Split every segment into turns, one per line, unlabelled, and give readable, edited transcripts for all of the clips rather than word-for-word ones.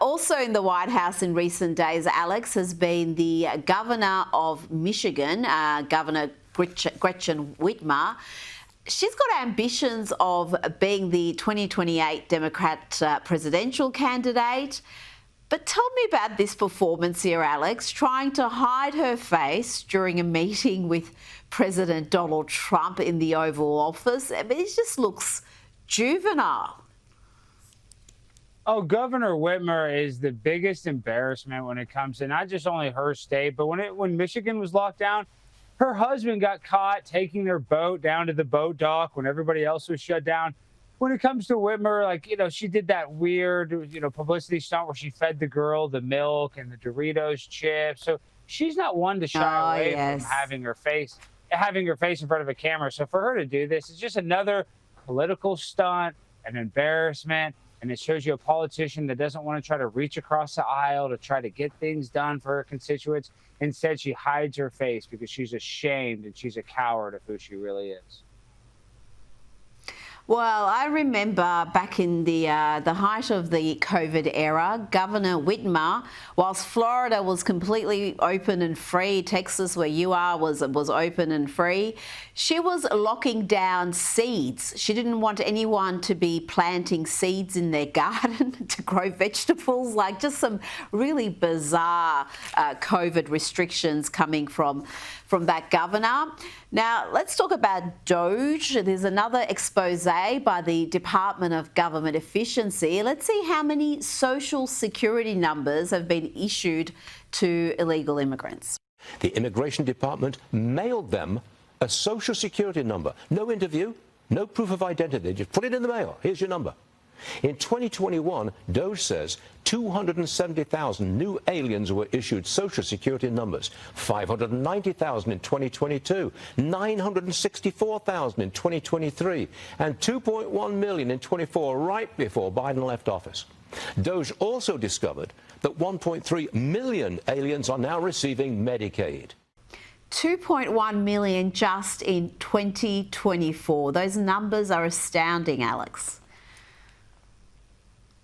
Also in the White House in recent days, Alex, has been the governor of Michigan, Governor Gretchen Whitmer. She's got ambitions of being the 2028 Democrat presidential candidate. But tell me about this performance here, Alex, trying to hide her face during a meeting with President Donald Trump in the Oval Office. I mean, it just looks juvenile.
Oh, Governor Whitmer is the biggest embarrassment when it comes to not just only her state, but when Michigan was locked down, her husband got caught taking their boat down to the boat dock when everybody else was shut down. When it comes to Whitmer, like, she did that weird, publicity stunt where she fed the girl the milk and the Doritos chips. So she's not one to shy away from having her face in front of a camera. So for her to do this is just another political stunt, an embarrassment. And it shows you a politician that doesn't want to try to reach across the aisle to try to get things done for her constituents. Instead, she hides her face because she's ashamed and she's a coward of who she really is.
Well, I remember back in the height of the COVID era, Governor Whitmer, whilst Florida was completely open and free, Texas, where you are, was open and free, she was locking down seeds. She didn't want anyone to be planting seeds in their garden to grow vegetables, like just some really bizarre COVID restrictions coming from that governor. Now, let's talk about Doge. There's another expose by the Department of Government Efficiency. Let's see how many social security numbers have been issued to illegal immigrants.
The Immigration Department mailed them a social security number. No interview, no proof of identity. Just put it in the mail. Here's your number. In 2021, Doge says 270,000 new aliens were issued Social Security numbers, 590,000 in 2022, 964,000 in 2023, and 2.1 million in 24, right before Biden left office. Doge also discovered that 1.3 million aliens are now receiving Medicaid.
2.1 million just in 2024. Those numbers are astounding, Alex.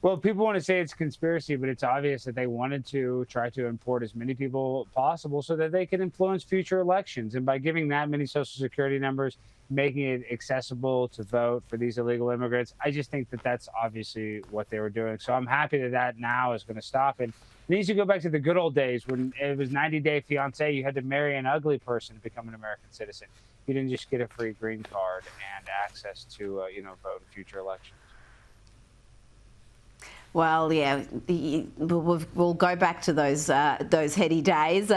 Well, people want to say it's conspiracy, but it's obvious that they wanted to try to import as many people possible so that they could influence future elections. And by giving that many Social Security numbers, making it accessible to vote for these illegal immigrants, I just think that that's obviously what they were doing. So I'm happy that that now is going to stop. And it needs to go back to the good old days when it was 90-day fiancé. You had to marry an ugly person to become an American citizen. You didn't just get a free green card and access to, vote in future elections.
Well, yeah, we'll go back to those heady days.